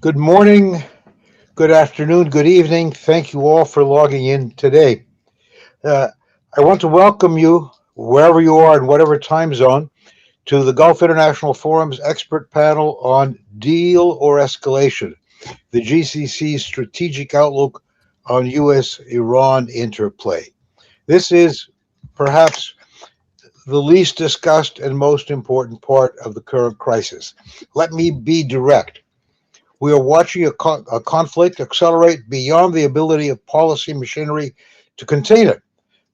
Good morning, good afternoon, good evening. Thank you all for logging in today. Uh, I want to welcome you, wherever you are in whatever time zone, to the Gulf International Forum's expert panel on deal or escalation, the GCC's strategic outlook on U.S. Iran interplay. This is perhaps the least discussed and most important part of the current crisis. Let me be direct. We are watching a conflict accelerate beyond the ability of policy machinery to contain it.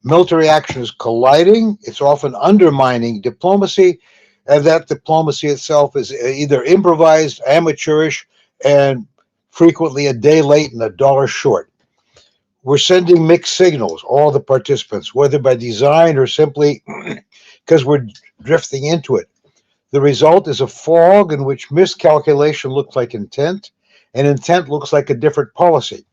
Military action is colliding, it's often undermining diplomacy, and that diplomacy itself is either improvised, amateurish, and frequently a day late and a dollar short. We're sending mixed signals, all the participants, whether by design or simply because we're drifting into it. The result is a fog in which miscalculation looks like intent, and intent looks like a different policy.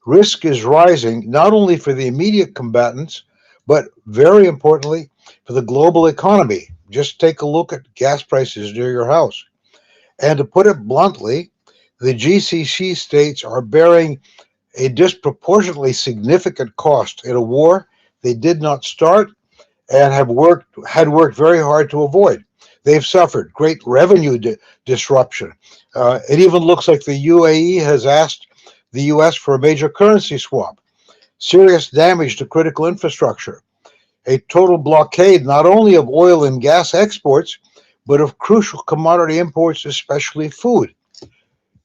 Risk is rising not only for the immediate combatants, but very importantly for the global economy. Just take a look at gas prices near your house. And to put it bluntly, the GCC states are bearing a disproportionately significant cost in a war they did not start and had worked very hard to avoid. They've suffered great revenue disruption. It even looks like the UAE has asked the US for a major currency swap, serious damage to critical infrastructure, a total blockade not only of oil and gas exports, but of crucial commodity imports, especially food.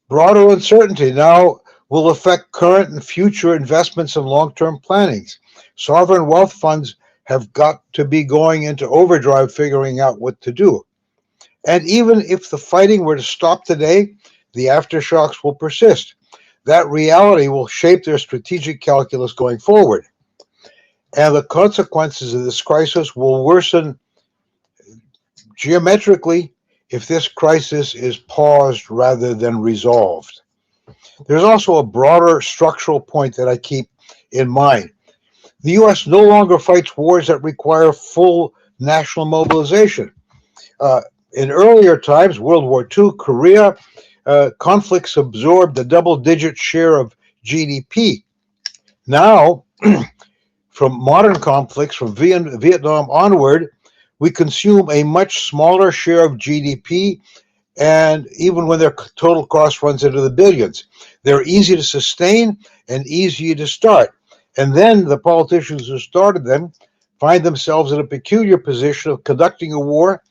Broader uncertainty now will affect current and future investments and long-term plannings. Sovereign wealth funds have got to be going into overdrive figuring out what to do. And even if the fighting were to stop today, the aftershocks will persist. That reality will shape their strategic calculus going forward. And the consequences of this crisis will worsen geometrically if this crisis is paused rather than resolved. There's also a broader structural point that I keep in mind. The U.S. no longer fights wars that require full national mobilization. In earlier times, World War II, Korea, conflicts absorbed a double-digit share of GDP. Now, from modern conflicts, from Vietnam onward, we consume a much smaller share of GDP, and even when their total cost runs into the billions. They're easy to sustain and easy to start. And then the politicians who started them find themselves in a peculiar position of conducting a war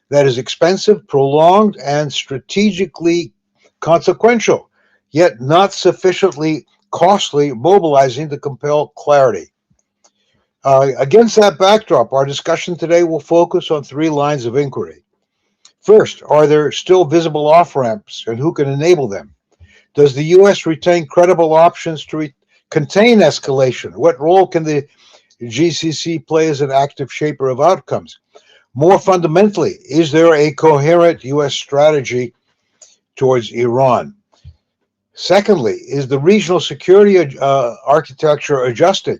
that is expensive, prolonged, and strategically consequential, yet not sufficiently costly, mobilizing to compel clarity. Against that backdrop, our discussion today will focus on three lines of inquiry. First, are there still visible off-ramps, and who can enable them? Does the U.S. retain credible options to contain escalation? What role can the GCC play as an active shaper of outcomes? More fundamentally, is there a coherent U.S. strategy towards Iran? Secondly, is the regional security architecture adjusting?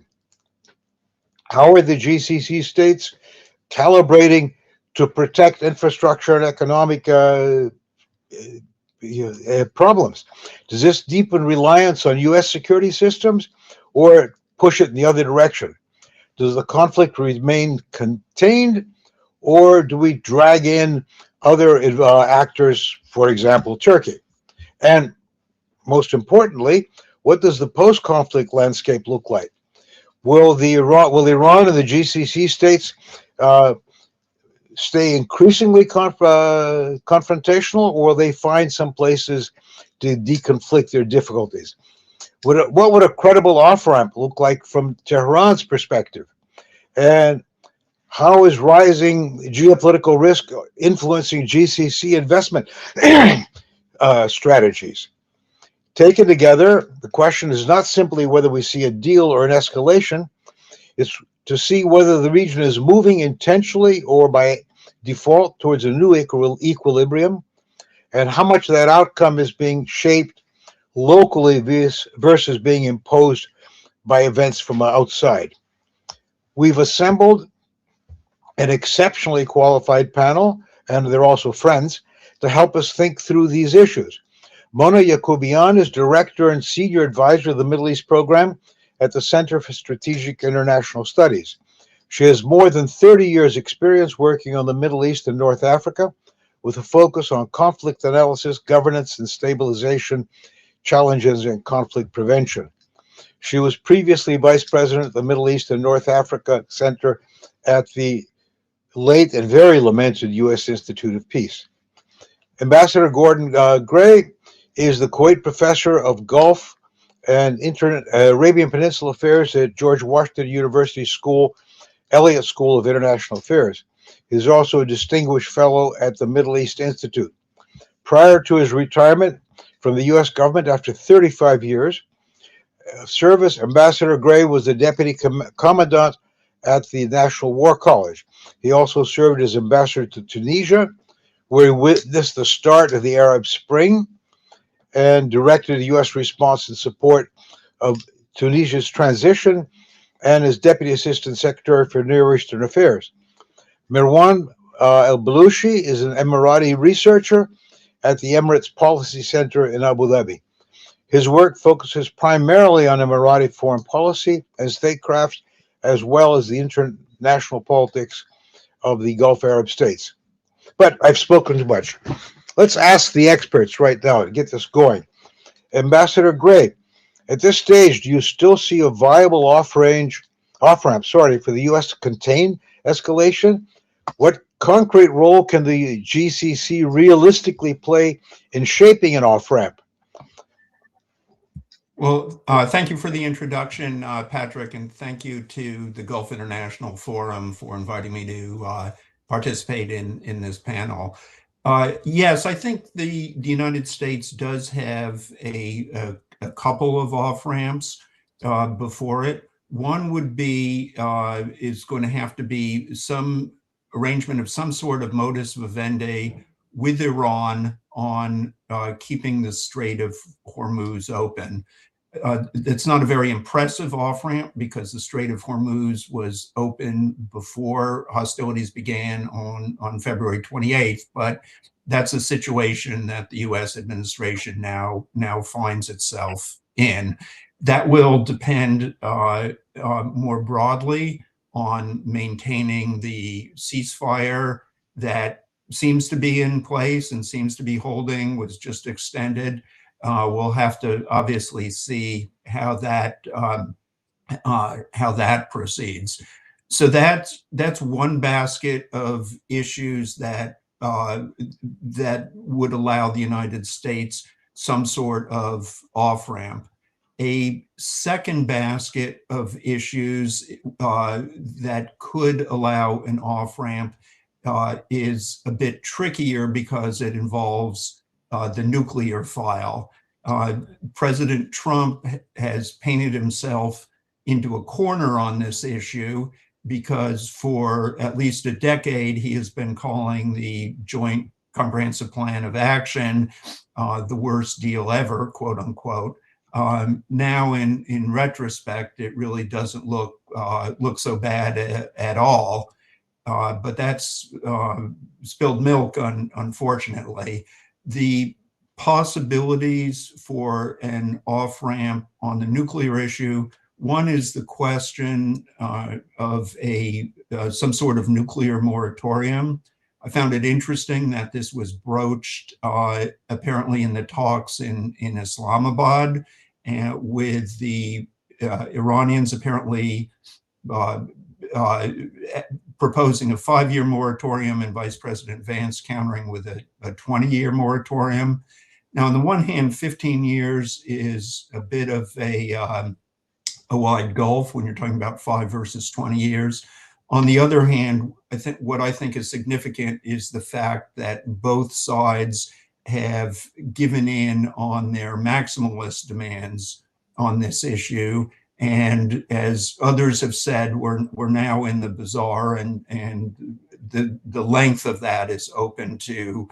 How are the GCC states calibrating to protect infrastructure and economic problems? Does this deepen reliance on U.S. security systems or push it in the other direction? Does the conflict remain contained, or do we drag in other actors, for example, Turkey? And most importantly, what does the post-conflict landscape look like? Will Iran and the GCC states stay increasingly confrontational, or will they find some places to deconflict their difficulties? What would a credible off-ramp look like from Tehran's perspective? And how is rising geopolitical risk influencing GCC investment strategies? Taken together, the question is not simply whether we see a deal or an escalation, it's to see whether the region is moving intentionally or by default towards a new equilibrium, and how much of that outcome is being shaped locally versus being imposed by events from outside. We've assembled an exceptionally qualified panel, and they're also friends, to help us think through these issues. Mona Yacoubian is Director and Senior Advisor of the Middle East Program at the Center for Strategic International Studies. She has more than 30 years' experience working on the Middle East and North Africa, with a focus on conflict analysis, governance and stabilization, challenges, and conflict prevention. She was previously Vice President of the Middle East and North Africa Center at the late and very lamented U.S. Institute of Peace. Ambassador Gordon Gray is the Kuwait Professor of Gulf and Arabian Peninsula Affairs at George Washington University Elliott School of International Affairs. He is also a distinguished fellow at the Middle East Institute. Prior to his retirement from the U.S. government after 35 years of service, Ambassador Gray was the Deputy Commandant at the National War College. He also served as ambassador to Tunisia, where he witnessed the start of the Arab Spring and directed the U.S. response in support of Tunisia's transition, and as Deputy Assistant Secretary for Near Eastern Affairs. Marwan Alblooshi is an Emirati researcher at the Emirates Policy Center in Abu Dhabi. His work focuses primarily on Emirati foreign policy and statecraft, as well as the international politics of the Gulf Arab states. But I've spoken too much. Let's ask the experts right now to get this going. Ambassador Gray, at this stage, do you still see a viable off-ramp, for the U.S. to contain escalation? What concrete role can the GCC realistically play in shaping an off-ramp? Well, thank you for the introduction, Patrick, and thank you to the Gulf International Forum for inviting me to participate in this panel. Yes, I think the United States does have a couple of off-ramps before it. One would be, is going to have to be some arrangement of some sort of modus vivendi with Iran on keeping the Strait of Hormuz open. It's not a very impressive off-ramp because the Strait of Hormuz was open before hostilities began on February 28th, but that's a situation that the U.S. administration now finds itself in. That will depend more broadly on maintaining the ceasefire that seems to be in place and seems to be holding, was just extended. We'll have to obviously see how that proceeds. So that's one basket of issues that that would allow the United States some sort of off-ramp. A second basket of issues that could allow an off-ramp is a bit trickier because it involves the nuclear file. President Trump has painted himself into a corner on this issue because for at least a decade, he has been calling the Joint Comprehensive Plan of Action the worst deal ever, quote unquote. Now, in retrospect, it really doesn't look so bad at all. But that's spilled milk, unfortunately. The possibilities for an off-ramp on the nuclear issue, one is the question of some sort of nuclear moratorium. I found it interesting that this was broached apparently in the talks in Islamabad, with the Iranians apparently proposing a 5-year moratorium and Vice President Vance countering with a 20-year moratorium. Now, on the one hand, 15 years is a bit of a wide gulf when you're talking about 5 versus 20 years. On the other hand, what I think is significant is the fact that both sides have given in on their maximalist demands on this issue. And as others have said, we're now in the bazaar, and the length of that is open to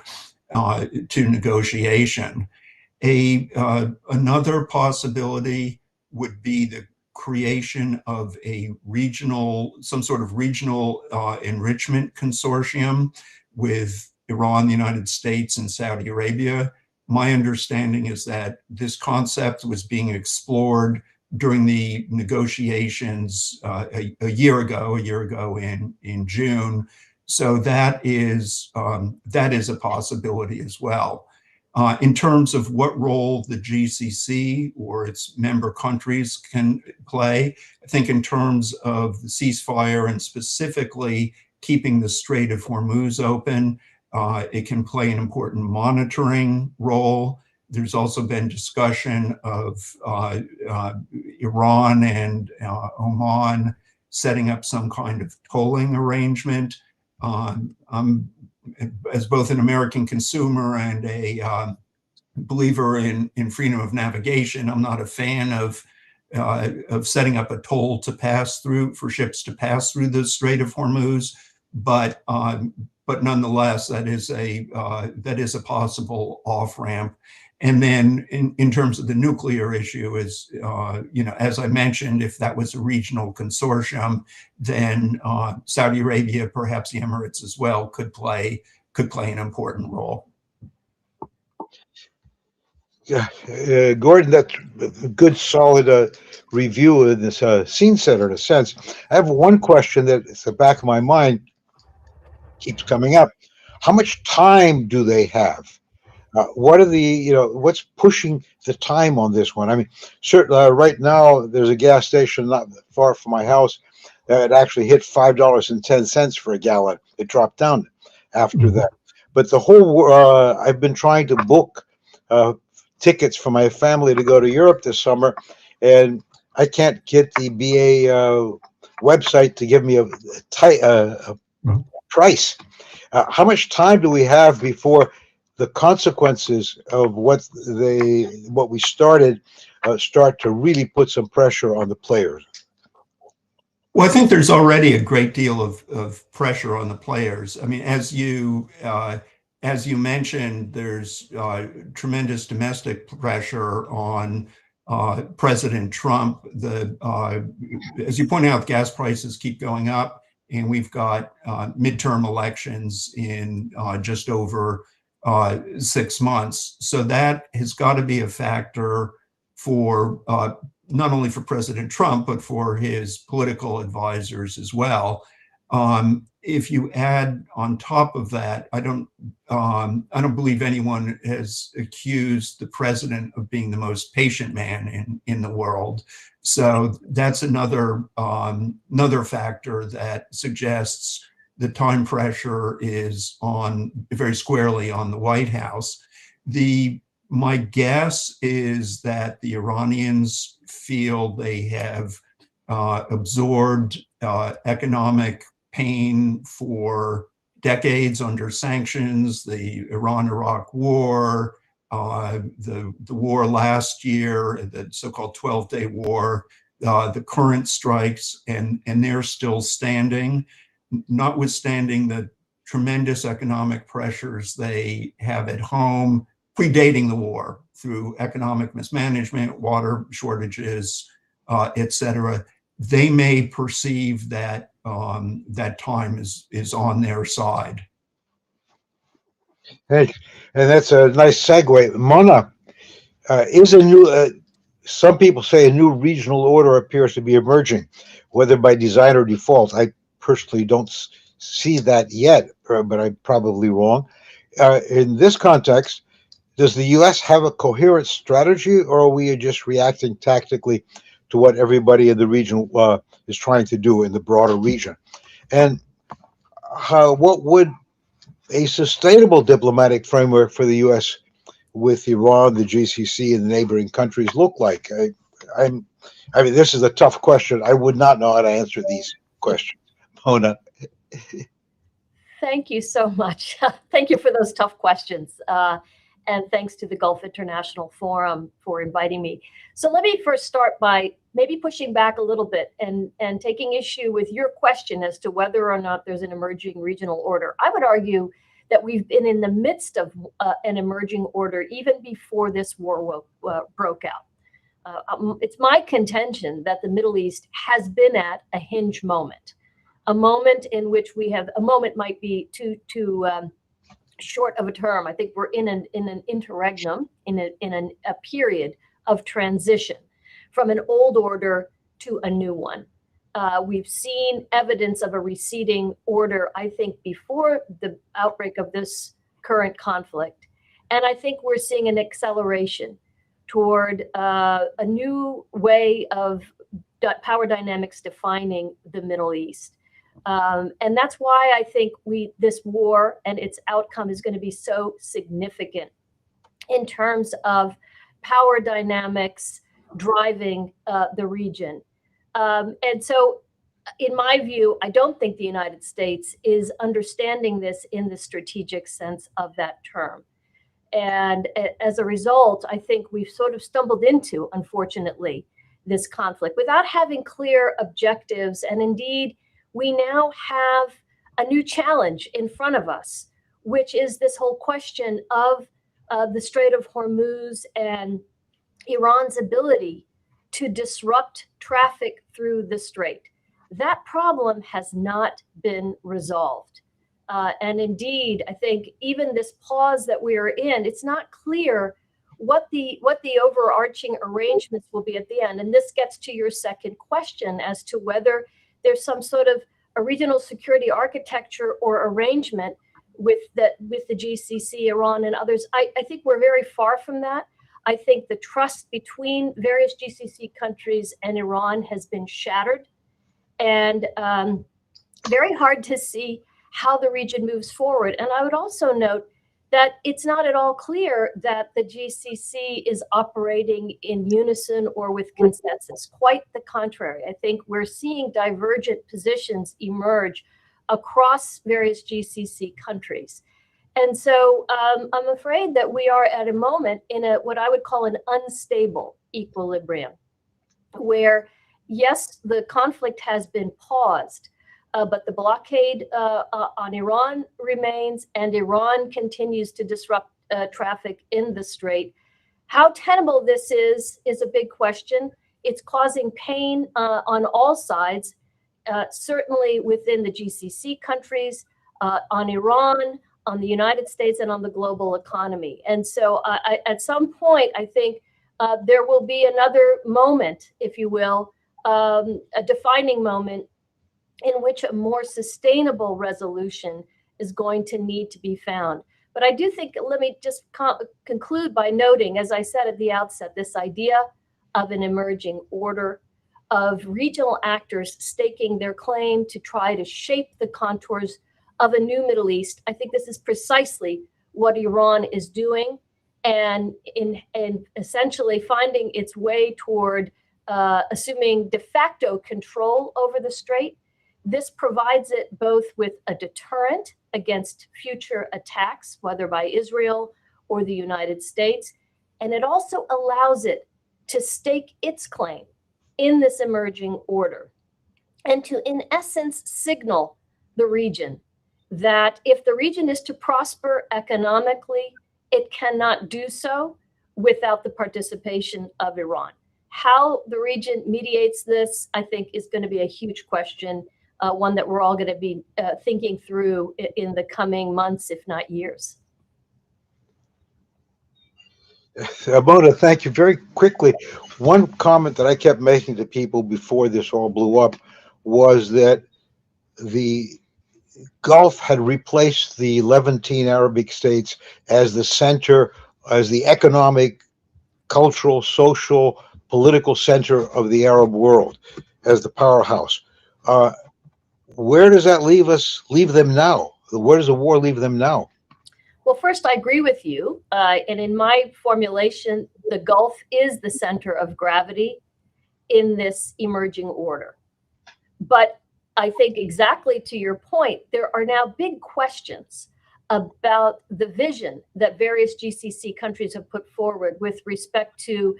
negotiation. Another possibility would be the creation of some sort of regional enrichment consortium with Iran, the United States, and Saudi Arabia. My understanding is that this concept was being explored during the negotiations a year ago in June. So that is a possibility as well. In terms of what role the GCC or its member countries can play, I think in terms of the ceasefire and specifically keeping the Strait of Hormuz open, it can play an important monitoring role. There's also been discussion of Iran and Oman setting up some kind of tolling arrangement. I'm, as both an American consumer and a believer in freedom of navigation, I'm not a fan of setting up a toll to pass through for ships to pass through the Strait of Hormuz, but nonetheless, that is a possible off ramp. And then in terms of the nuclear issue, is as I mentioned, if that was a regional consortium, then Saudi Arabia, perhaps the Emirates as well, could play an important role. Yeah, Gordon, that's a good, solid review in this scene setter, in a sense. I have one question that at the back of my mind keeps coming up. How much time do they have? What are the, what's pushing the time on this one? I mean, certainly right now there's a gas station not far from my house that actually hit $5.10 for a gallon. It dropped down after that. But the whole, I've been trying to book tickets for my family to go to Europe this summer, and I can't get the BA website to give me a price. How much time do we have before the consequences of what we started start to really put some pressure on the players? Well, I think there's already a great deal of pressure on the players. I mean, as you mentioned, there's tremendous domestic pressure on President Trump. As you point out, gas prices keep going up, and we've got midterm elections in just over 6 months. So that has got to be a factor for not only for President Trump, but for his political advisors as well. If you add on top of that, I don't believe anyone has accused the president of being the most patient man in the world. So that's another factor that suggests the time pressure is on very squarely on the White House. My guess is that the Iranians feel they have absorbed economic pain for decades under sanctions, the Iran-Iraq war, the war last year, the so-called 12-day war, the current strikes, and they're still standing, notwithstanding the tremendous economic pressures they have at home, predating the war through economic mismanagement, water shortages, et cetera. They may perceive that that time is on their side. Hey, and that's a nice segue. Mona, is a new, some people say a new regional order appears to be emerging, whether by design or default. I personally don't see that yet, but I'm probably wrong. In this context, does the U.S. have a coherent strategy, or are we just reacting tactically to what everybody in the region is trying to do in the broader region? And what would a sustainable diplomatic framework for the U.S. with Iran, the GCC, and the neighboring countries look like? I mean, this is a tough question. I would not know how to answer these questions. Mona. Thank you so much. Thank you for those tough questions. And thanks to the Gulf International Forum for inviting me. So let me first start by maybe pushing back a little bit and taking issue with your question as to whether or not there's an emerging regional order. I would argue that we've been in the midst of an emerging order even before this war broke out. It's my contention that the Middle East has been at a hinge moment, a moment in which we have, a moment might be too short of a term. I think we're in an interregnum, in a period of transition from an old order to a new one. We've seen evidence of a receding order, I think, before the outbreak of this current conflict. And I think we're seeing an acceleration toward a new way of power dynamics defining the Middle East. And that's why I think this war and its outcome is going to be so significant in terms of power dynamics driving the region. And so, in my view, I don't think the United States is understanding this in the strategic sense of that term. And as a result, I think we've sort of stumbled into, unfortunately, this conflict without having clear objectives. And indeed, we now have a new challenge in front of us, which is this whole question of the Strait of Hormuz and Iran's ability to disrupt traffic through the strait. That problem has not been resolved. And indeed, I think even this pause that we are in, it's not clear what the overarching arrangements will be at the end. And this gets to your second question as to whether there's some sort of a regional security architecture or arrangement with the GCC, Iran, and others. I think we're very far from that. I think the trust between various GCC countries and Iran has been shattered, and very hard to see how the region moves forward. And I would also note that it's not at all clear that the GCC is operating in unison or with consensus. Quite the contrary. I think we're seeing divergent positions emerge across various GCC countries. And so I'm afraid that we are at a moment in what I would call an unstable equilibrium, where, yes, the conflict has been paused, but the blockade on Iran remains, and Iran continues to disrupt traffic in the strait. How tenable this is a big question. It's causing pain on all sides, certainly within the GCC countries, on Iran, on the United States, and on the global economy. And so at some point, I think there will be another moment, if you will, a defining moment in which a more sustainable resolution is going to need to be found. But I do think, let me just conclude by noting, as I said at the outset, this idea of an emerging order, of regional actors staking their claim to try to shape the contours of a new Middle East. I think this is precisely what Iran is doing, and in essentially finding its way toward assuming de facto control over the strait. This provides it both with a deterrent against future attacks, whether by Israel or the United States, and it also allows it to stake its claim in this emerging order and to, in essence, signal the region that if the region is to prosper economically, it cannot do so without the participation of Iran. How the region mediates this, I think, is going to be a huge question, one that we're all going to be thinking through in the coming months, if not years. Mona, thank you. Very quickly, one comment that I kept making to people before this all blew up was that the Gulf had replaced the Levantine Arabic states as the center, as the economic, cultural, social, political center of the Arab world, as the powerhouse. Where does that leave them now? Where does the war leave them now? Well, first, I agree with you. And in my formulation, the Gulf is the center of gravity in this emerging order. But I think exactly to your point, there are now big questions about the vision that various GCC countries have put forward with respect to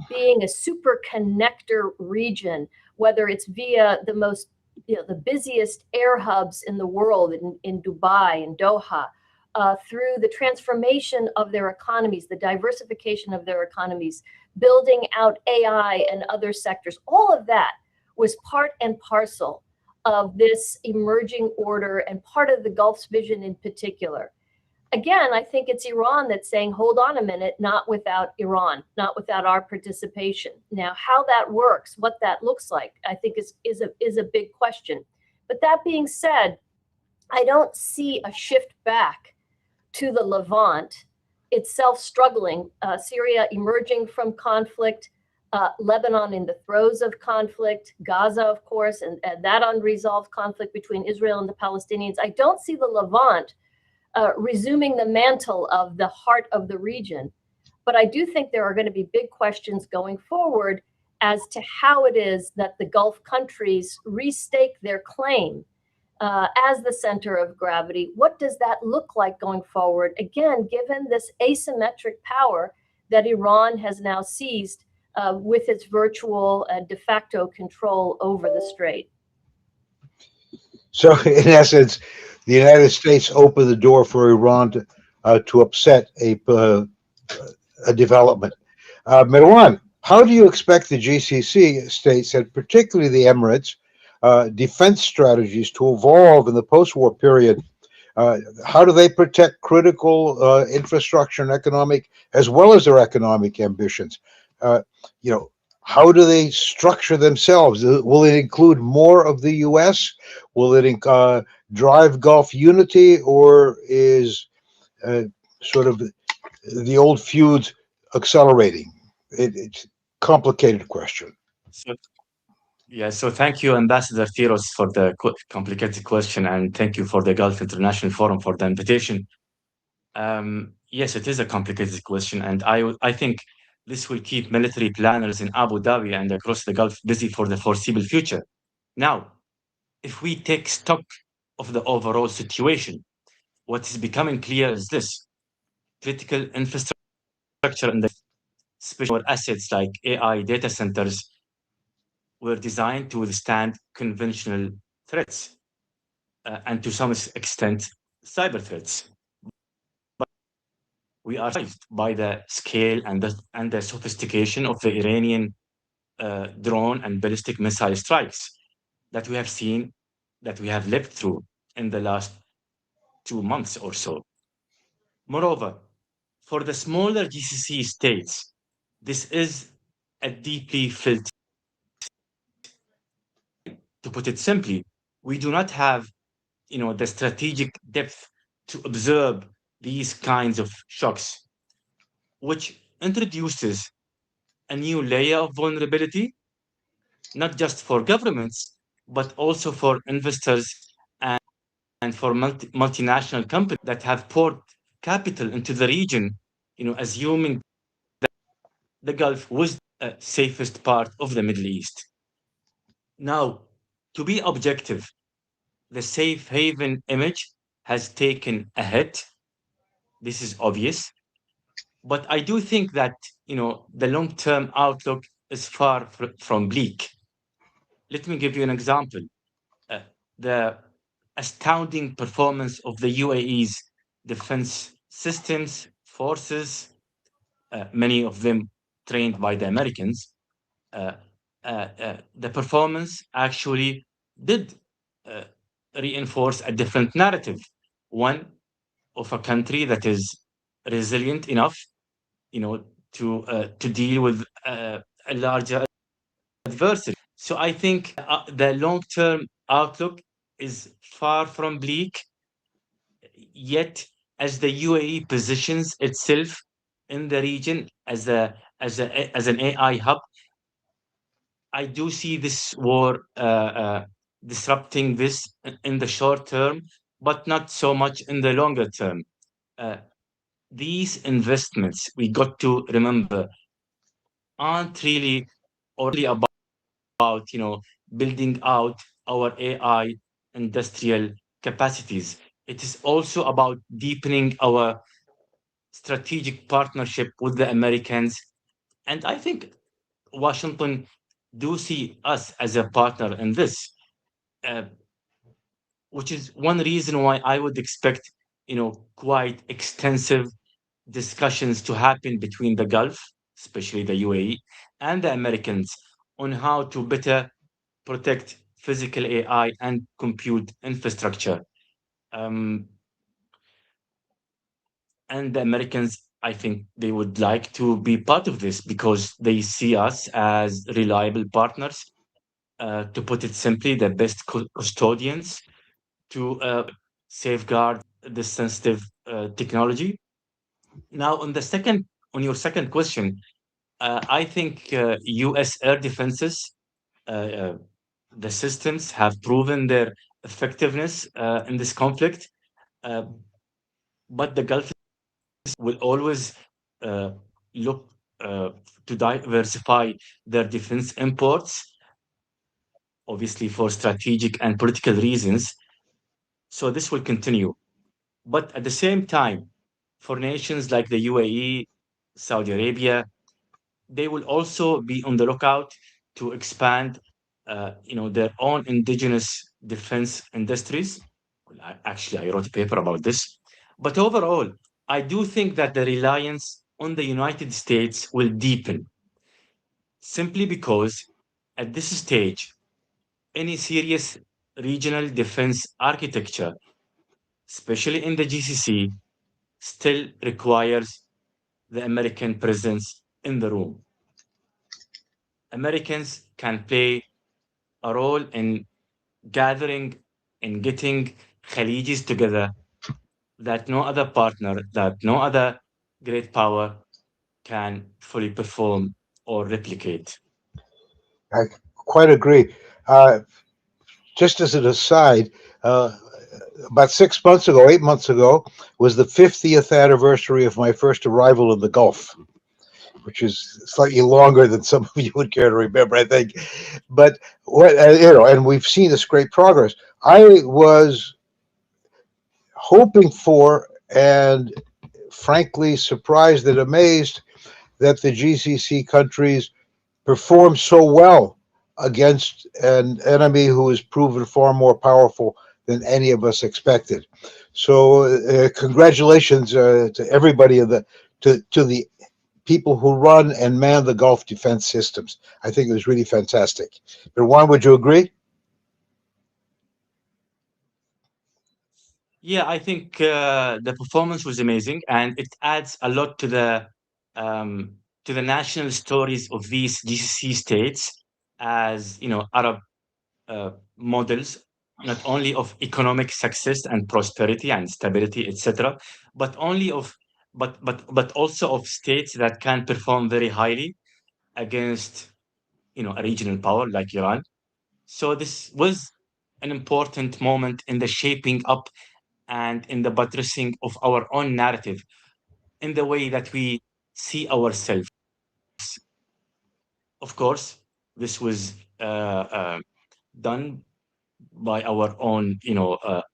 being a super connector region, whether it's via the most, the busiest air hubs in the world in Dubai and Doha, through the transformation of their economies, the diversification of their economies, building out AI and other sectors. All of that was part and parcel of this emerging order and part of the Gulf's vision in particular. again, I think it's Iran that's saying, hold on a minute, not without Iran, not without our participation. Now, how that works, what that looks like, I think is a big question. But that being said, I don't see a shift back to the Levant itself struggling, Syria emerging from conflict, Lebanon in the throes of conflict, Gaza, of course, and that unresolved conflict between Israel and the Palestinians. I don't see the Levant resuming the mantle of the heart of the region. But I do think there are going to be big questions going forward as to how it is that the Gulf countries restake their claim as the center of gravity. What does that look like going forward? Again, given this asymmetric power that Iran has now seized with its virtual de facto control over the strait. So, in essence, the United States opened the door for Iran to upset a development. Marwan, how do you expect the GCC states, and particularly the Emirates, defense strategies to evolve in the post-war period? How do they protect critical infrastructure and economic, as well as their economic ambitions? You know, how do they structure themselves? Will it include more of the U.S.? Will it drive Gulf unity, or is sort of the old feuds accelerating? It's a complicated question. So, yeah, so thank you, Ambassador Theros, for the complicated question, and thank you for the Gulf International Forum for the invitation. Yes, it is a complicated question, and I think this will keep military planners in Abu Dhabi and across the Gulf busy for the foreseeable future. Now, if we take stock of the overall situation, what is becoming clear is this: critical infrastructure and the special assets like AI data centers were designed to withstand conventional threats and to some extent cyber threats. We are surprised by the scale and the sophistication of the Iranian drone and ballistic missile strikes that we have seen, that we have lived through in the last 2 months or so. Moreover, for the smaller GCC states, this is a deeply felt. To put it simply, we do not have, the strategic depth to observe these kinds of shocks, which introduces a new layer of vulnerability, not just for governments, but also for investors and for multinational companies that have poured capital into the region, assuming that the Gulf was the safest part of the Middle East. Now, to be objective, the safe haven image has taken a hit. This is obvious. But I do think that, the long-term outlook is far from bleak. Let me give you an example. The astounding performance of the UAE's defense systems, forces, many of them trained by the Americans, the performance actually did reinforce a different narrative, one of a country that is resilient enough, to deal with a larger adversity. So I think the long-term outlook is far from bleak. Yet, as the UAE positions itself in the region as an AI hub, I do see this war disrupting this in the short term, but not so much in the longer term. These investments, we got to remember, aren't really only about building out our AI industrial capacities. It is also about deepening our strategic partnership with the Americans, and I think Washington do see us as a partner in this, uh, which is one reason why I would expect, quite extensive discussions to happen between the Gulf, especially the UAE, and the Americans on how to better protect physical AI and compute infrastructure. Um, And the Americans, I think they would like to be part of this because they see us as reliable partners, to put it simply, the best custodians to safeguard this sensitive technology. Now, on your second question, I think U.S. air defenses, uh, uh, the systems have proven their effectiveness in this conflict, uh, but the Gulf will always uh, look to diversify their defense imports, obviously for strategic and political reasons. So this will continue. But at the same time, for nations like the UAE, Saudi Arabia, they will also be on the lookout to expand, their own indigenous defense industries. Well, actually, I wrote a paper about this. But overall, I do think that the reliance on the United States will deepen simply because at this stage, any serious regional defense architecture, especially in the GCC, still requires the American presence in the room. Americans can play a role in gathering and getting Khalijis together that no other partner, that no other great power can fully perform or replicate. I quite agree. Uh, just as an aside, about 6 months ago, 8 months ago, was the 50th anniversary of my first arrival in the Gulf, which is slightly longer than some of you would care to remember, I think. But what and we've seen this great progress. I was hoping for and frankly surprised and amazed that the GCC countries performed so well against an enemy who has proven far more powerful than any of us expected. So, congratulations to everybody to the people who run and man the Gulf defense systems. I think it was really fantastic. Marwan, would you agree? Yeah, I think the performance was amazing, and it adds a lot um, to the national stories of these GCC states as Arab models, not only of economic success and prosperity and stability, etc., but only of but also of states that can perform very highly against a regional power like Iran. So this was an important moment in the shaping up and in the buttressing of our own narrative in the way that we see ourselves. Of course, this was done by our own,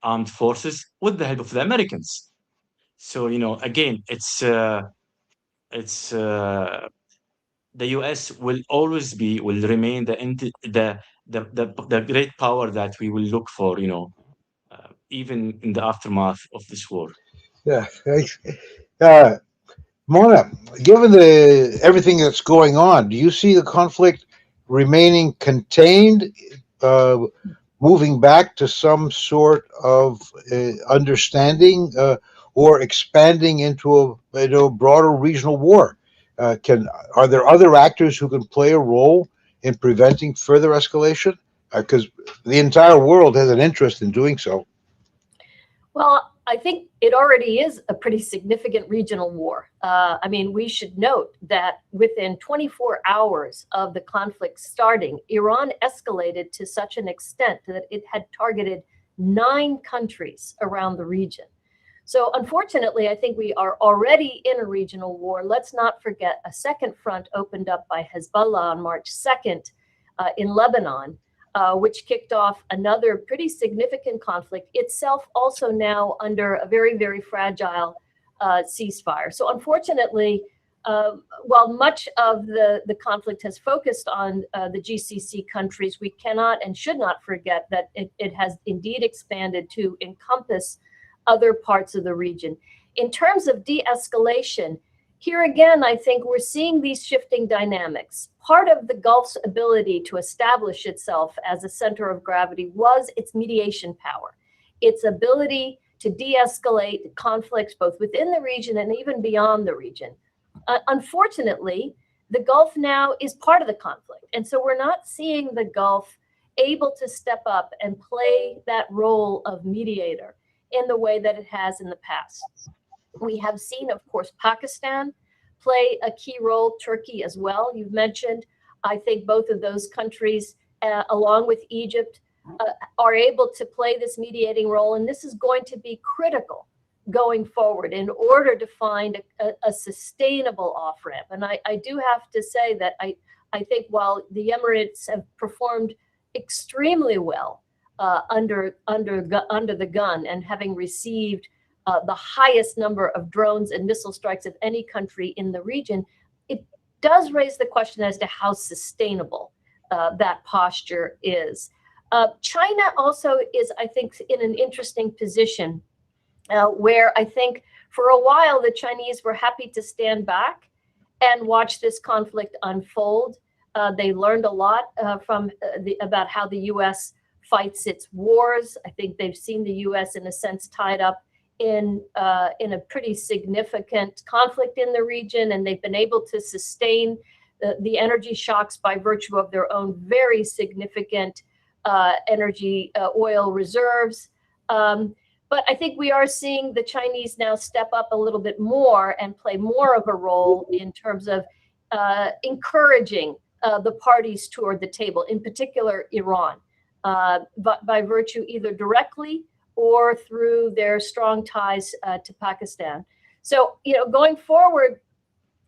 armed forces with the help of the Americans. So, again, it's the U.S. will remain the great power that we will look for, even in the aftermath of this war. Yeah, thanks. Uh, Mona, given the everything that's going on, do you see the conflict remaining contained, uh, moving back to some sort of understanding, or expanding into a broader regional war? Can Are there other actors who can play a role in preventing further escalation? Because the entire world has an interest in doing so. Well, I think it already is a pretty significant regional war. I mean, we should note that within 24 hours of the conflict starting, Iran escalated to such an extent that it had targeted 9 countries around the region. So unfortunately, I think we are already in a regional war. Let's not forget a second front opened up by Hezbollah on March 2nd in Lebanon, which kicked off another pretty significant conflict, itself also now under a very, very fragile ceasefire. So unfortunately, while much of the conflict has focused on the GCC countries, we cannot and should not forget that it has indeed expanded to encompass other parts of the region. In terms of de-escalation, here again, I think we're seeing these shifting dynamics. Part of the Gulf's ability to establish itself as a center of gravity was its mediation power, its ability to de-escalate conflicts both within the region and even beyond the region. Unfortunately, the Gulf now is part of the conflict. And so we're not seeing the Gulf able to step up and play that role of mediator in the way that it has in the past. We have seen, of course, Pakistan play a key role, Turkey as well, you've mentioned. I think both of those countries, along with Egypt, are able to play this mediating role. And this is going to be critical going forward in order to find a sustainable off-ramp. And I do have to say that I think while the Emirates have performed extremely well under the gun and having received the highest number of drones and missile strikes of any country in the region, it does raise the question as to how sustainable that posture is. China also is, I think, in an interesting position where I think for a while the Chinese were happy to stand back and watch this conflict unfold. They learned a lot about how the U.S. fights its wars. I think they've seen the U.S. in a sense tied up in a pretty significant conflict in the region, and they've been able to sustain the energy shocks by virtue of their own very significant energy oil reserves. But I think we are seeing the Chinese now step up a little bit more and play more of a role in terms of encouraging the parties toward the table, in particular Iran, but by virtue either directly or through their strong ties to Pakistan. So, going forward,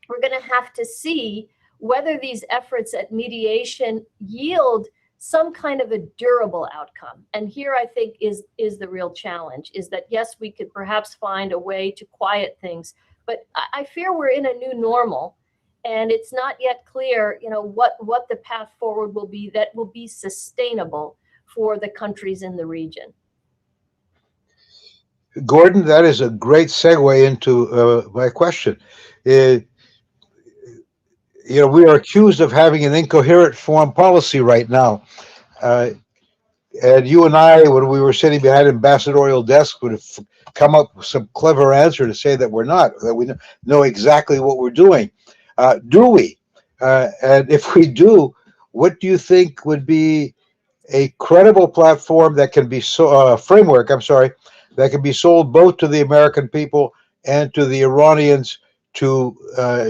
we're going to have to see whether these efforts at mediation yield some kind of a durable outcome. And here I think is the real challenge, is that yes, we could perhaps find a way to quiet things, but I fear we're in a new normal, and it's not yet clear, what the path forward will be that will be sustainable for the countries in the region. Gordon, that is a great segue into my question. We are accused of having an incoherent foreign policy right now. And you and I, when we were sitting behind ambassadorial desk, would have come up with some clever answer to say that we're not, that we know exactly what we're doing. Do we? And if we do, what do you think would be a credible platform that can be framework, that can be sold both to the American people and to the Iranians to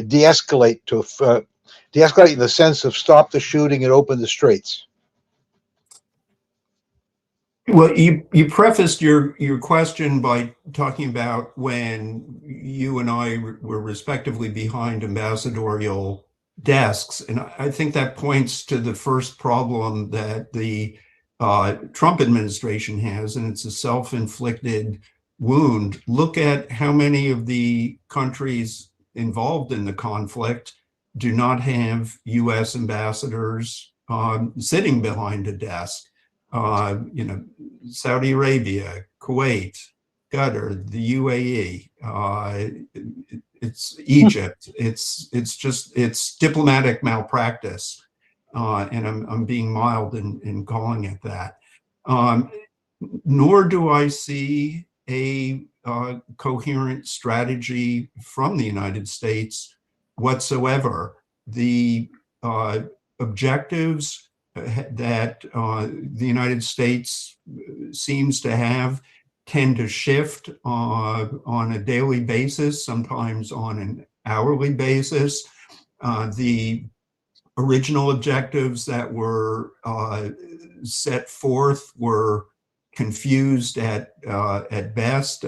de-escalate, de-escalate in the sense of stop the shooting and open the straits? Well, you prefaced your question by talking about when you and I were respectively behind ambassadorial desks, and I think that points to the first problem that the Trump administration has, and it's a self-inflicted wound. Look at how many of the countries involved in the conflict do not have U.S. ambassadors sitting behind a desk. Saudi Arabia, Kuwait, Qatar, the UAE, it's Egypt. It's diplomatic malpractice, and I'm being mild in calling it that. Nor do I see a coherent strategy from the United States whatsoever. The objectives that the United States seems to have tend to shift on a daily basis, sometimes on an hourly basis. The original objectives that were set forth were confused at best.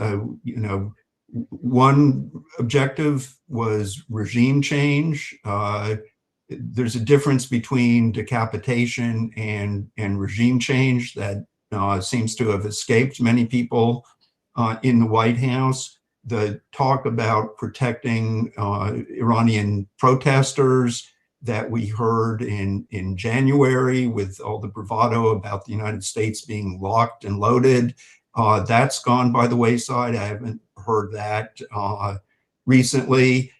One objective was regime change. There's a difference between decapitation and regime change that seems to have escaped many people in the White House. The talk about protecting Iranian protesters that we heard in January with all the bravado about the United States being locked and loaded, that's gone by the wayside. I haven't heard that recently.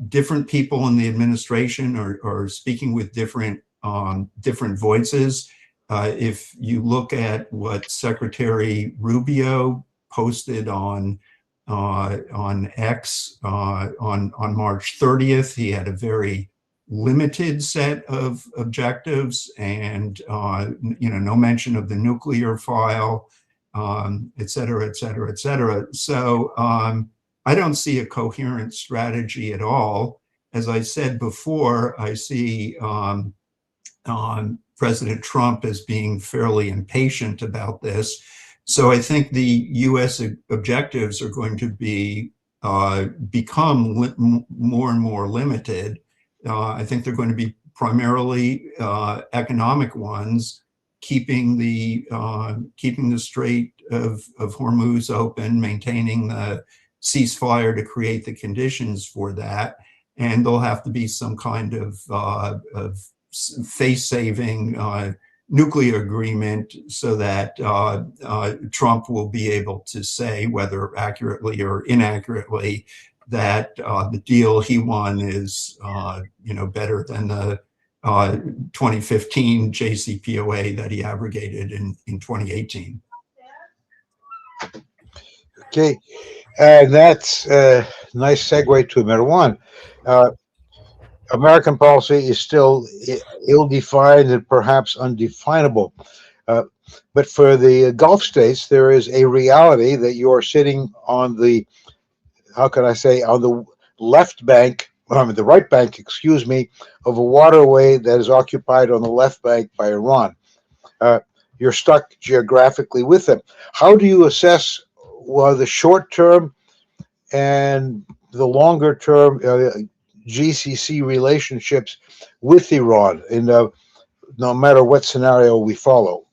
Different people in the administration are speaking with different voices. If you look at what Secretary Rubio posted on X on March 30th. He had a very limited set of objectives, and no mention of the nuclear file, et cetera, et cetera, et cetera. So I don't see a coherent strategy at all. As I said before, I see President Trump as being fairly impatient about this. So I think the U.S. objectives are going to become more and more limited. I think they're going to be primarily economic ones, keeping the Strait of Hormuz open, maintaining the ceasefire to create the conditions for that, and there'll have to be some kind of face-saving nuclear agreement so that Trump will be able to say, whether accurately or inaccurately, that the deal he won is better than the 2015 JCPOA that he abrogated in 2018. Okay, and that's a nice segue to Marwan. American policy is still ill-defined and perhaps undefinable. But for the Gulf states, there is a reality that you are sitting on the, how can I say, on the left bank, the right bank, excuse me, of a waterway that is occupied on the left bank by Iran. You're stuck geographically with them. How do you assess the short-term and the longer-term GCC relationships with Iran in no matter what scenario we follow?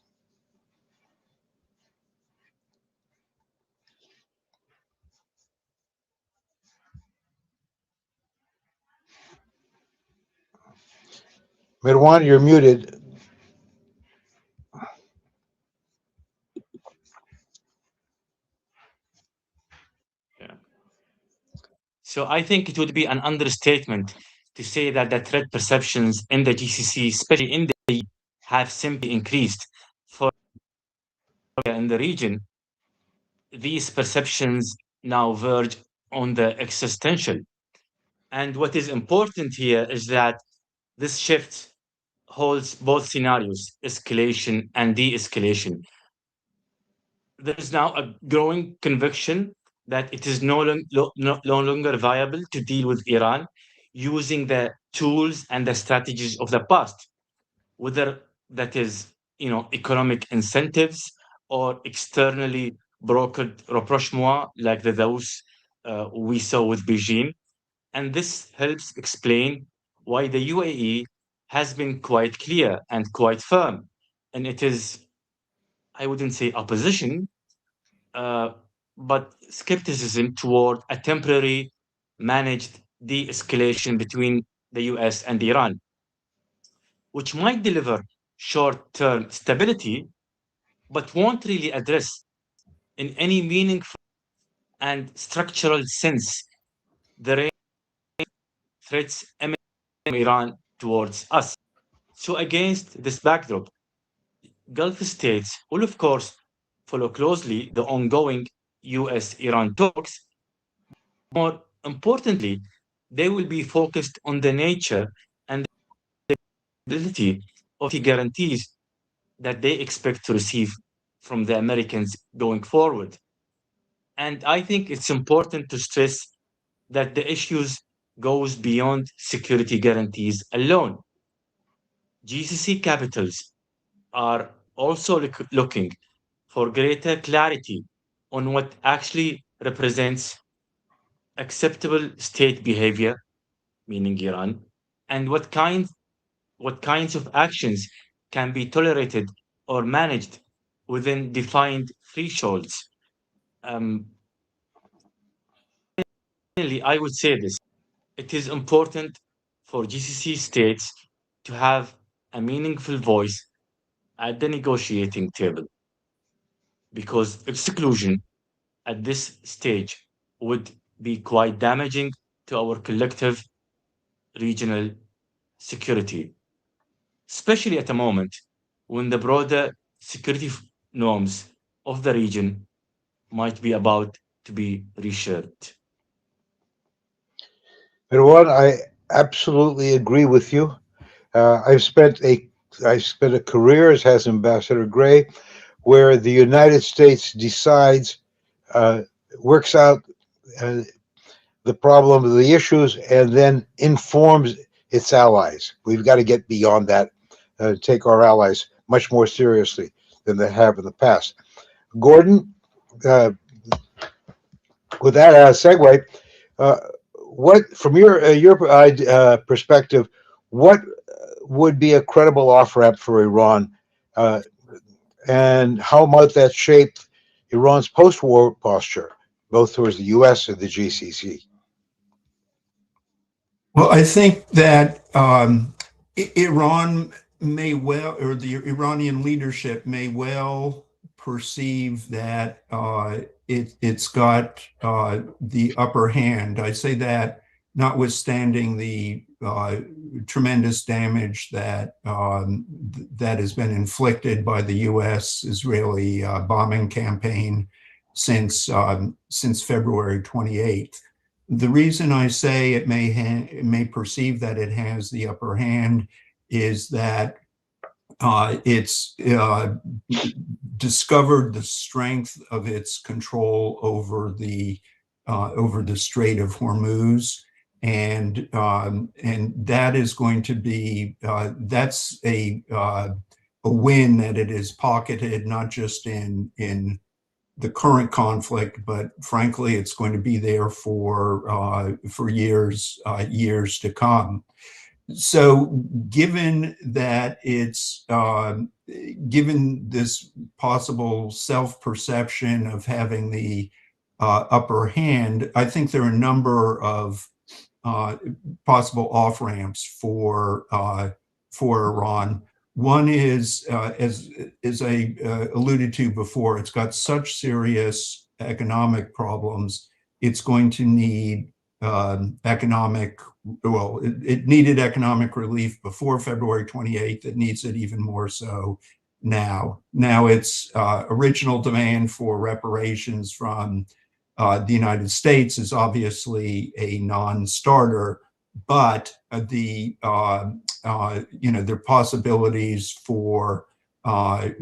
Marwan, you're muted. So I think it would be an understatement to say that the threat perceptions in the GCC, especially in the have simply increased. For in the region, these perceptions now verge on the existential. And what is important here is that this shift holds both scenarios, escalation and de-escalation. There is now a growing conviction that it is no longer viable to deal with Iran using the tools and the strategies of the past, whether that is economic incentives or externally brokered rapprochement like those we saw with Beijing. And this helps explain why the UAE has been quite clear and quite firm. And it is, I wouldn't say opposition, uh, but skepticism toward a temporary managed de escalation between the US and Iran, which might deliver short term stability, but won't really address in any meaningful and structural sense the range of threats emanating from Iran towards us. So, against this backdrop, Gulf states will, of course, follow closely the ongoing US Iran talks. More importantly, they will be focused on the nature and the ability of the guarantees that they expect to receive from the Americans going forward. And I think it's important to stress that the issues goes beyond security guarantees alone. GCC capitals are also looking for greater clarity on what actually represents acceptable state behavior, meaning Iran, and what kinds of actions can be tolerated or managed within defined thresholds. Um, Finally, I would say this. It is important for GCC states to have a meaningful voice at the negotiating table because exclusion at this stage would be quite damaging to our collective regional security, especially at a moment when the broader security norms of the region might be about to be reshaped. Marwan, I absolutely agree with you. I've spent a career, as has Ambassador Gray, where the United States decides, uh, works out uh, the problem of the issues, and then informs its allies. We've got to get beyond that, take our allies much more seriously than they have in the past. Gordon, uh, with that segue, uh, what from your perspective, what would be a credible off ramp for Iran, uh, and how might that shape Iran's post-war posture, both towards the U.S. and the GCC? Well, I think that Iran may well, or the Iranian leadership may well perceive that it's got the upper hand. I say that notwithstanding the tremendous damage that that has been inflicted by the U.S.-Israeli bombing campaign since February 28th. The reason I say it may perceive that it has the upper hand is that it's discovered the strength of its control over the Strait of Hormuz, and that is going to be that's a win that it is pocketed not just in the current conflict, but frankly, it's going to be there for years to come. So, given that it's given this possible self-perception of having the upper hand, I think there are a number of possible off ramps for Iran. One is, as I alluded to before, it's got such serious economic problems. It's going to need it needed economic relief before February 28th. It needs it even more so now. Now, its original demand for reparations from the United States is obviously a non-starter, but there are possibilities for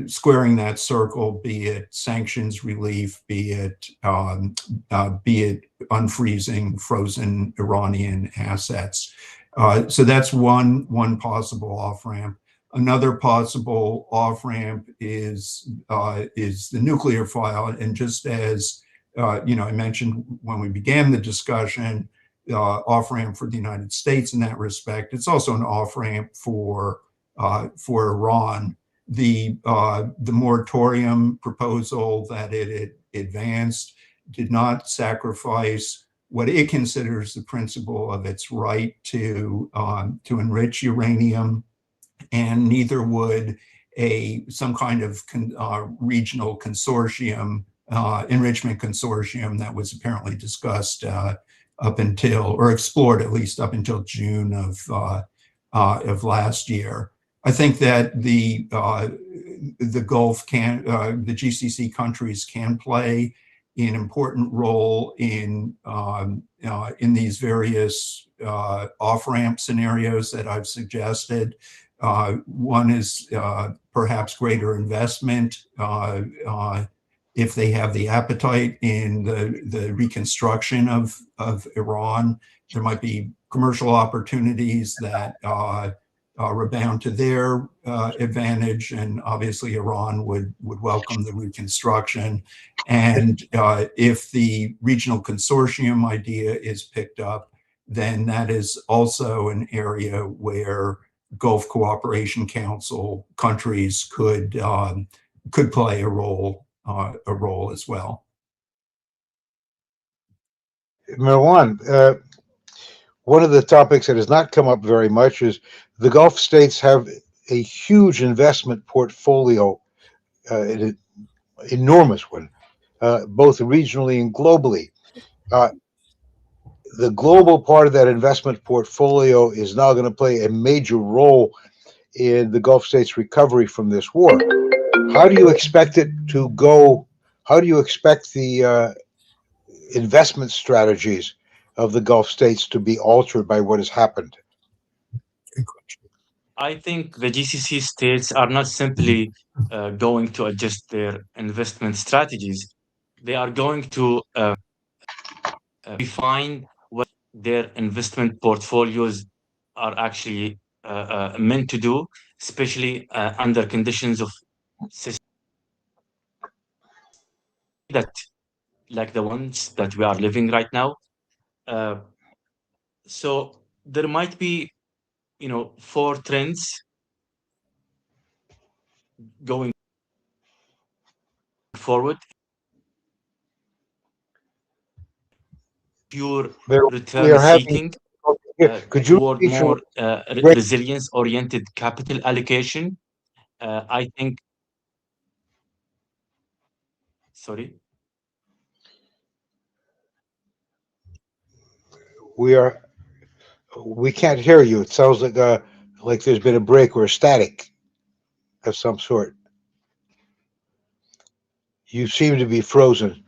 squaring that circle, be it sanctions relief, be it unfreezing frozen Iranian assets. So that's one possible off ramp. Another possible off ramp is the nuclear file, and just as I mentioned when we began the discussion, off ramp for the United States in that respect. It's also an off ramp for Iran. The moratorium proposal that it advanced did not sacrifice what it considers the principle of its right to enrich uranium, and neither would some kind of regional consortium, enrichment consortium that was apparently discussed up until, or explored at least up until June of last year. I think that the Gulf the GCC countries can play an important role in these various off-ramp scenarios that I've suggested. One is perhaps greater investment if they have the appetite in the reconstruction of Iran. There might be commercial opportunities that rebound to their advantage, and obviously Iran would welcome the reconstruction. And if the regional consortium idea is picked up, then that is also an area where Gulf Cooperation Council countries could play a role as well. Marwan, one of the topics that has not come up very much is the Gulf states have a huge investment portfolio, an enormous one, both regionally and globally. The global part of that investment portfolio is now going to play a major role in the Gulf states' recovery from this war. How do you expect it to go? how do you expect the investment strategies of the Gulf states to be altered by what has happened? I think the GCC states are not simply going to adjust their investment strategies. They are going to refine what their investment portfolios are actually meant to do, especially under conditions of that like the ones that we are living right now. Uh, so there might be, four trends going forward: pure We return are having. seeking Could you toward repeat your more resilience oriented capital allocation. I think, sorry. We are. We can't hear you. It sounds like there's been a break or a static of some sort. You seem to be frozen.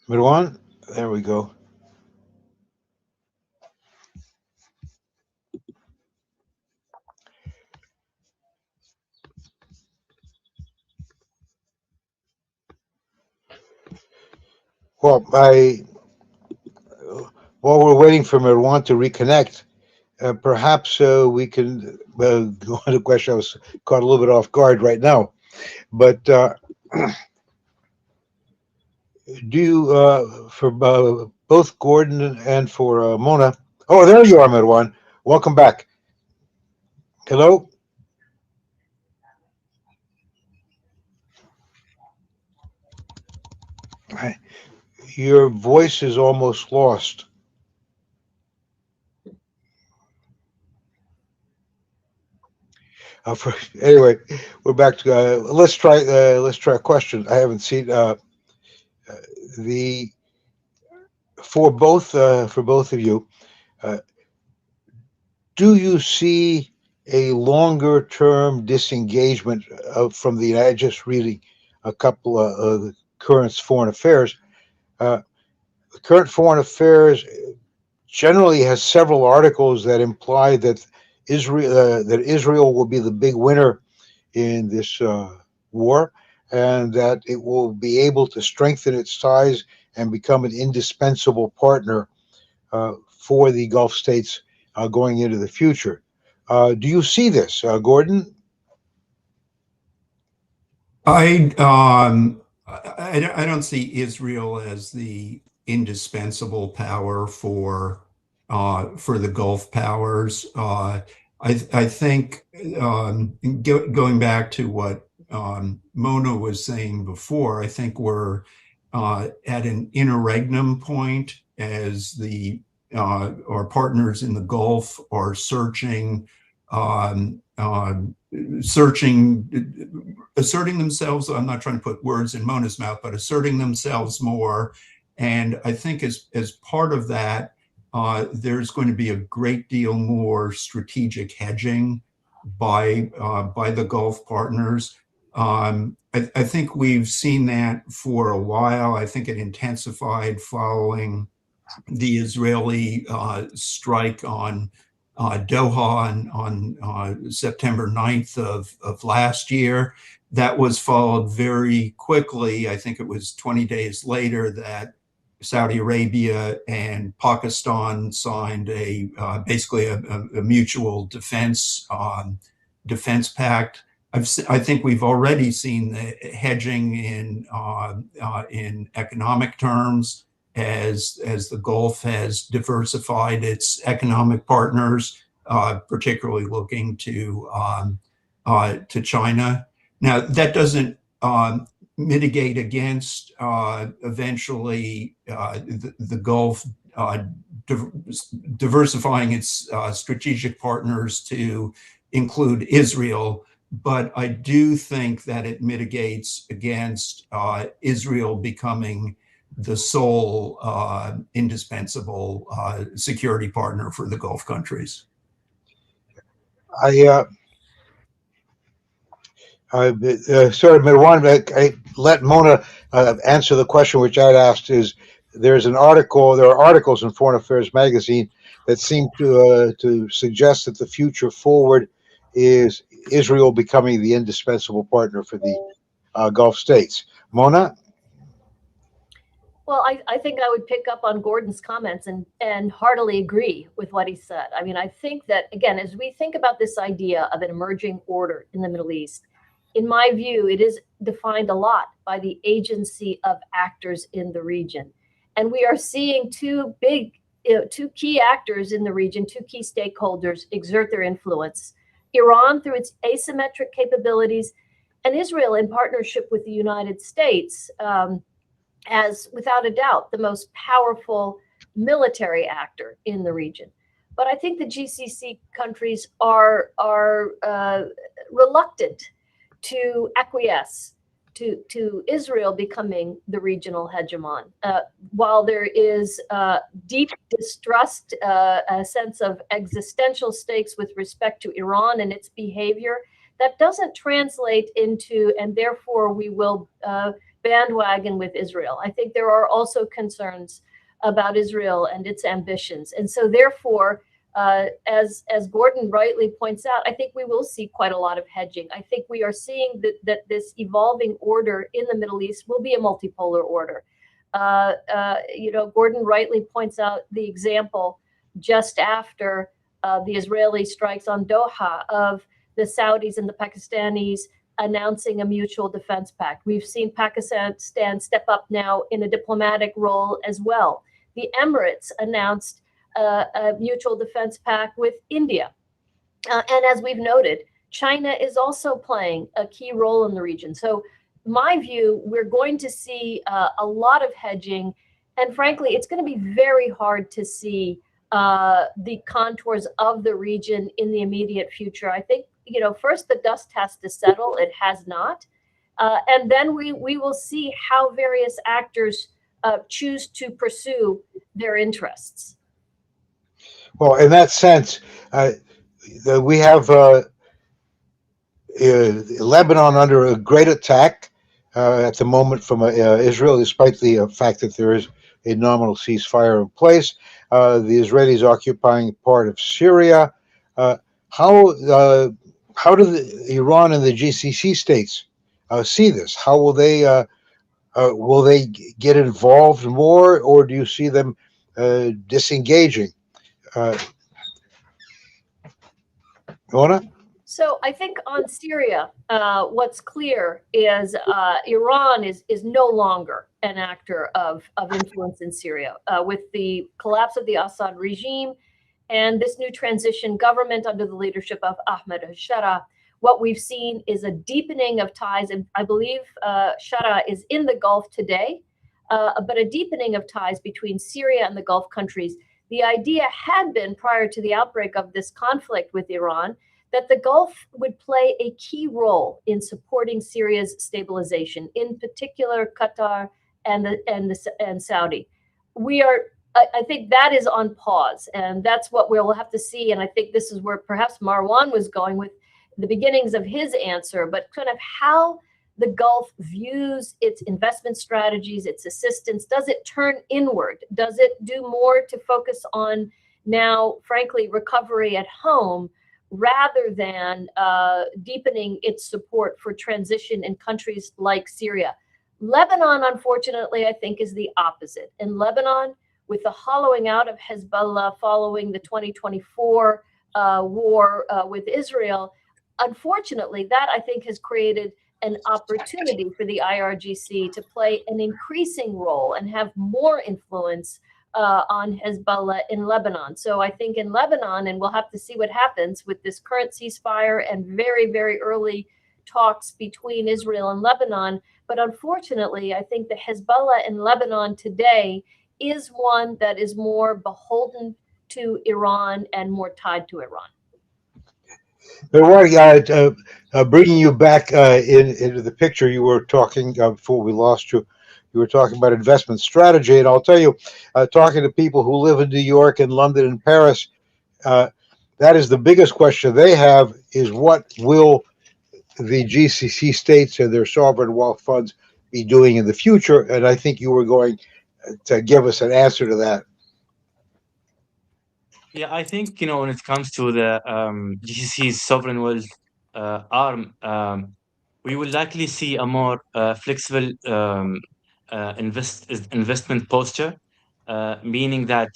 Marwan, there we go. Well, while we're waiting for Marwan to reconnect, perhaps we can go on to the question. I was caught a little bit off guard right now, but do you, for both Gordon and for Mona? Oh, there you are, Marwan. Welcome back. Hello. Hi. Your voice is almost lost. Anyway, we're back to let's try a question. I haven't seen the for both of you. Uh, do you see a longer term disengagement from the United? Just reading a couple of the current foreign affairs. The current foreign affairs generally has several articles that imply that Israel will be the big winner in this war, and that it will be able to strengthen its ties and become an indispensable partner for the Gulf states going into the future. Do you see this, Gordon? I don't see Israel as the indispensable power for the Gulf powers. I think going back to what Mona was saying before, I think we're at an interregnum point as our partners in the Gulf are um, uh, asserting themselves. I'm not trying to put words in Mona's mouth, but asserting themselves more. And I think as part of that, there's going to be a great deal more strategic hedging by the Gulf partners. I think we've seen that for a while. I think it intensified following the Israeli strike on Doha on September 9th of last year. That was followed very quickly. I think it was 20 days later that Saudi Arabia and Pakistan signed basically a mutual defense pact. I think we've already seen the hedging in economic terms as the Gulf has diversified its economic partners, particularly looking to China. Now, that doesn't mitigate against eventually the Gulf diversifying its strategic partners to include Israel. But I do think that it mitigates against Israel becoming the sole indispensable security partner for the Gulf countries. Sorry, Marwan, I let Mona answer the question which I'd asked. There are articles in Foreign Affairs magazine that seem to suggest that the future forward is Israel becoming the indispensable partner for the Gulf states. Mona? Well, I think I would pick up on Gordon's comments and heartily agree with what he said. I mean, I think that, again, as we think about this idea of an emerging order in the Middle East, in my view, it is defined a lot by the agency of actors in the region. And we are seeing two key actors in the region, two key stakeholders exert their influence. Iran through its asymmetric capabilities, and Israel in partnership with the United States, as without a doubt the most powerful military actor in the region. But I think the GCC countries are reluctant to acquiesce to Israel becoming the regional hegemon. While there is deep distrust, a sense of existential stakes with respect to Iran and its behavior, that doesn't translate into, and therefore we will bandwagon with Israel. I think there are also concerns about Israel and its ambitions. And so therefore, as Gordon rightly points out, I think we will see quite a lot of hedging. I think we are seeing that this evolving order in the Middle East will be a multipolar order. Gordon rightly points out the example just after the Israeli strikes on Doha of the Saudis and the Pakistanis announcing a mutual defense pact. We've seen Pakistan step up now in a diplomatic role as well. The Emirates announced a mutual defense pact with India. And as we've noted, China is also playing a key role in the region. So my view, we're going to see a lot of hedging. And frankly, it's going to be very hard to see the contours of the region in the immediate future. I think, first the dust has to settle. It has not. And then we will see how various actors choose to pursue their interests. Well, in that sense, we have Lebanon under a great attack at the moment from Israel, despite the fact that there is a nominal ceasefire in place. The Israelis occupying part of Syria. How do Iran and the GCC states see this? How will they get involved more, or do you see them disengaging? Mona? So I think on Syria, what's clear is Iran is no longer an actor of influence in Syria. With the collapse of the Assad regime and this new transition government under the leadership of Ahmed al-Shara, what we've seen is a deepening of ties. And I believe Shara is in the Gulf today, but a deepening of ties between Syria and the Gulf countries. The idea had been, prior to the outbreak of this conflict with Iran, that the Gulf would play a key role in supporting Syria's stabilization, in particular Qatar and Saudi. I think that is on pause, and that's what we'll have to see. And I think this is where perhaps Marwan was going with the beginnings of his answer, but kind of how the Gulf views its investment strategies, its assistance. Does it turn inward? Does it do more to focus on now, frankly, recovery at home, rather than deepening its support for transition in countries like Syria? Lebanon, unfortunately, I think is the opposite. In Lebanon, with the hollowing out of Hezbollah following the 2024 war with Israel, unfortunately, that I think has created an opportunity for the IRGC to play an increasing role and have more influence on Hezbollah in Lebanon. So I think in Lebanon, and we'll have to see what happens with this current ceasefire and very, very early talks between Israel and Lebanon. But unfortunately, I think the Hezbollah in Lebanon today is one that is more beholden to Iran and more tied to Iran. Bringing you back into the picture, you were talking before we lost you. You were talking about investment strategy, and I'll tell you, talking to people who live in New York and London and Paris, that is the biggest question they have: is what will the GCC states and their sovereign wealth funds be doing in the future? And I think you were going to give us an answer to that. Yeah, I think, when it comes to the GCC's sovereign wealth arm, we will likely see a more flexible investment posture, meaning that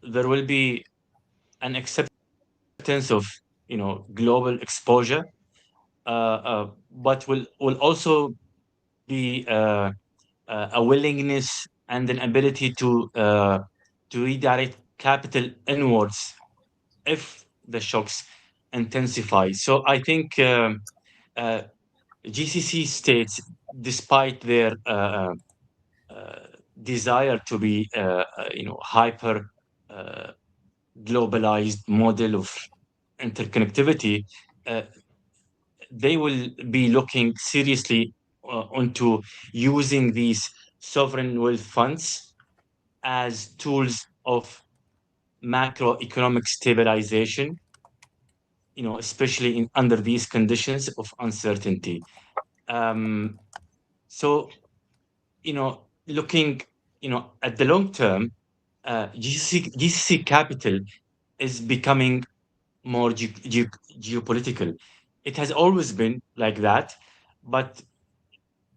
there will be an acceptance of, global exposure, but will also be a willingness and an ability to redirect capital inwards if the shocks intensify. So I think uh, GCC states, despite their uh, desire to be, hyper uh, globalized model of interconnectivity, uh, they will be looking seriously onto using these sovereign wealth funds as tools of macroeconomic stabilization, especially under these conditions of uncertainty. Um, so, looking, at the long term, GCC capital is becoming more geopolitical. It has always been like that, but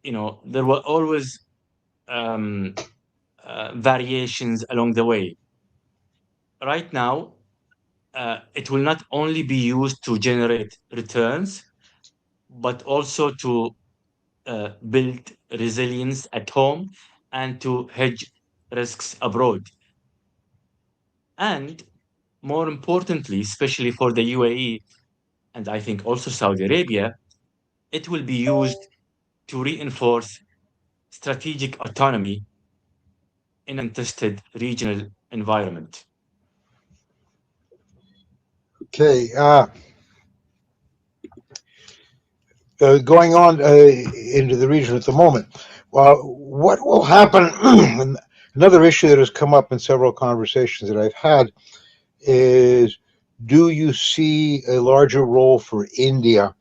there were always um, variations along the way. Right now, it will not only be used to generate returns, but also to build resilience at home and to hedge risks abroad. And more importantly, especially for the UAE and I think also Saudi Arabia, it will be used to reinforce strategic autonomy in an untested regional environment. Okay. Going on into the region at the moment. What will happen? Another issue that has come up in several conversations that I've had is: do you see a larger role for India,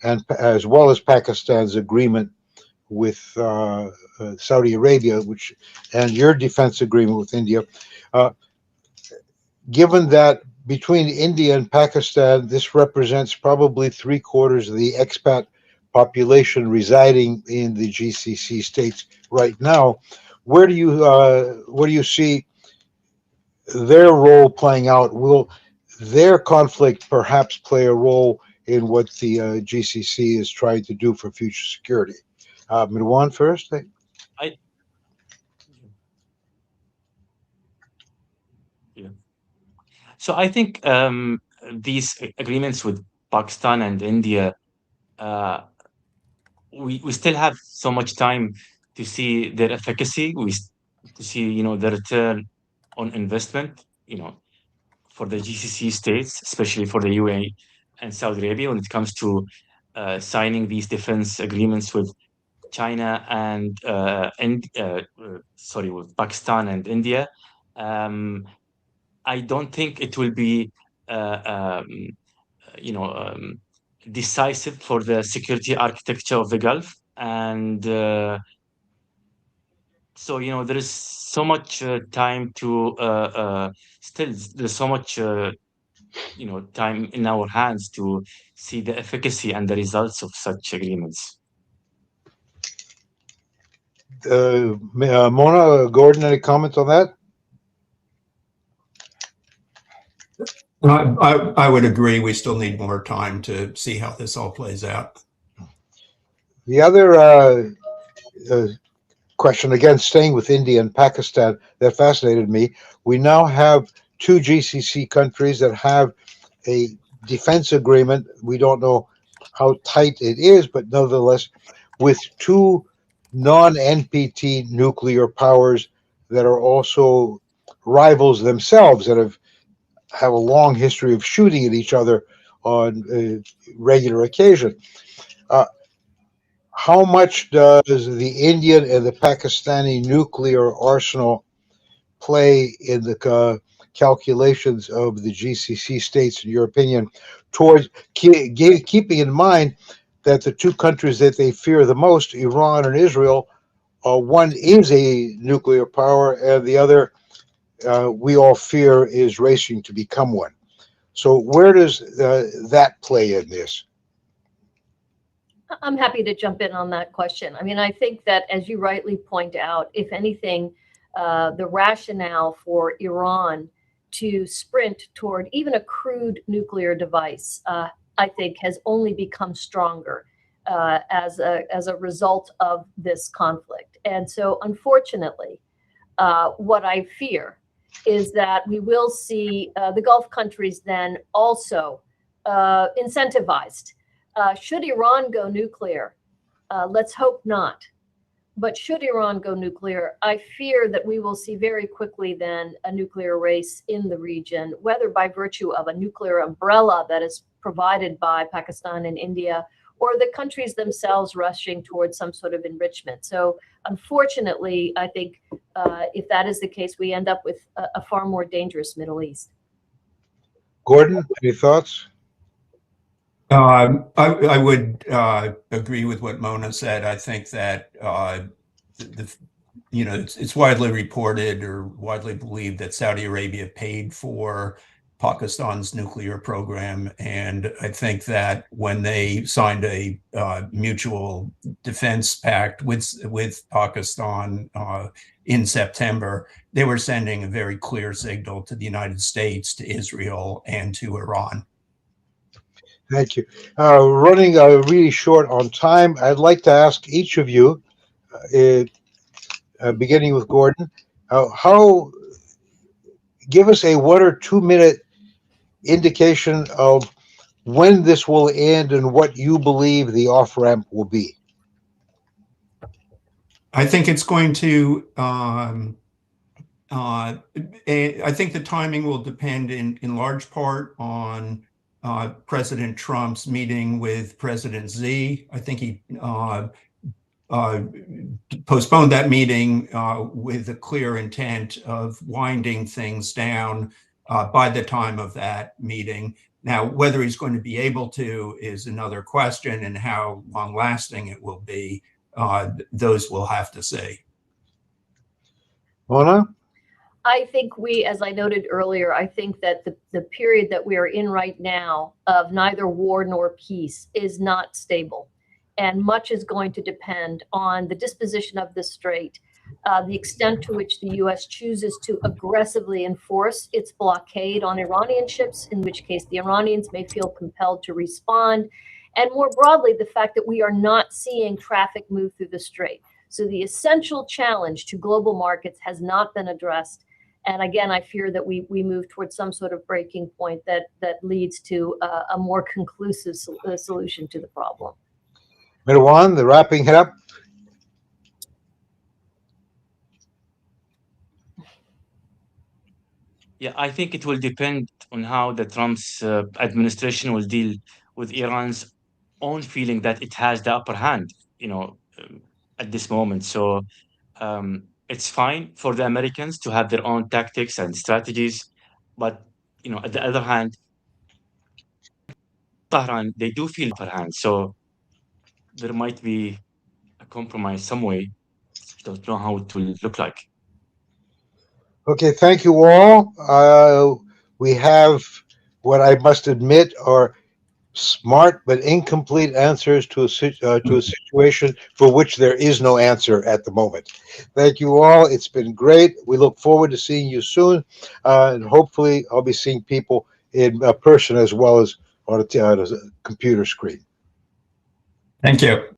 and as well as Pakistan's agreement with Saudi Arabia, which and your defense agreement with India? Uh, Given that between India and Pakistan, this represents probably three-quarters of the expat population residing in the GCC states right now. Where do you see their role playing out? Will their conflict perhaps play a role in what the GCC is trying to do for future security? Marwan first. I yeah. So I think these agreements with Pakistan and India, uh, we still have so much time to see their efficacy. To see the return on investment. For the GCC states, especially for the UAE and Saudi Arabia, when it comes to signing these defense agreements with China and with Pakistan and India. Um, I don't think it will be, uh, um, you know, um, decisive for the security architecture of the Gulf. And so, there is so much time to still, there's so much, time in our hands to see the efficacy and the results of such agreements. Mona, Gordon, any comments on that? I would agree. We still need more time to see how this all plays out. The other uh, question, again, staying with India and Pakistan, that fascinated me. We now have two GCC countries that have a defense agreement. We don't know how tight it is, but nevertheless, with two non-NPT nuclear powers that are also rivals themselves, that have a long history of shooting at each other on regular occasion. Uh, how much does the Indian and the Pakistani nuclear arsenal play in the calculations of the GCC states, in your opinion, towards keeping in mind that the two countries that they fear the most, Iran and Israel, one is a nuclear power, and the other, we all fear, is racing to become one. So where does that play in this? I'm happy to jump in on that question. I mean, I think that, as you rightly point out, if anything, the rationale for Iran to sprint toward even a crude nuclear device, I think, has only become stronger as a result of this conflict. And so, unfortunately, what I fear is that we will see the Gulf countries then also incentivized. Should Iran go nuclear? Let's hope not. But should Iran go nuclear, I fear that we will see very quickly then a nuclear race in the region, whether by virtue of a nuclear umbrella that is provided by Pakistan and India, or the countries themselves rushing towards some sort of enrichment. So unfortunately, I think if that is the case, we end up with a far more dangerous Middle East. Gordon, any thoughts? I would agree with what Mona said. I think that it's widely reported or widely believed that Saudi Arabia paid for Pakistan's nuclear program, and I think that when they signed a mutual defense pact with Pakistan in September, they were sending a very clear signal to the United States, to Israel, and to Iran. Thank you. Running really short on time, I'd like to ask each of you, beginning with Gordon, give us a 1 or 2 minute indication of when this will end and what you believe the off ramp will be. I think it's going to. I think the timing will depend in large part on President Trump's meeting with President Xi. I think he postponed that meeting with a clear intent of winding things down by the time of that meeting. Now, whether he's going to be able to is another question, and how long lasting it will be, those we'll have to see. Mona? I think as I noted earlier, I think that the period that we are in right now of neither war nor peace is not stable. And much is going to depend on the disposition of the strait, the extent to which the U.S. chooses to aggressively enforce its blockade on Iranian ships, in which case the Iranians may feel compelled to respond, and more broadly, the fact that we are not seeing traffic move through the strait. So the essential challenge to global markets has not been addressed. And again, I fear that we move towards some sort of breaking point that leads to a more conclusive solution to the problem. Marwan, the wrapping it up. Yeah, I think it will depend on how the Trump's administration will deal with Iran's own feeling that it has the upper hand, at this moment. So it's fine for the Americans to have their own tactics and strategies, but at the other hand, Tehran, they do feel upper hand. So there might be a compromise some way. Don't know how it will look like. Okay, thank you all. We have what I must admit are smart but incomplete answers to a situation for which there is no answer at the moment. Thank you all. It's been great. We look forward to seeing you soon, and hopefully I'll be seeing people in person as well as on a computer screen. Thank you.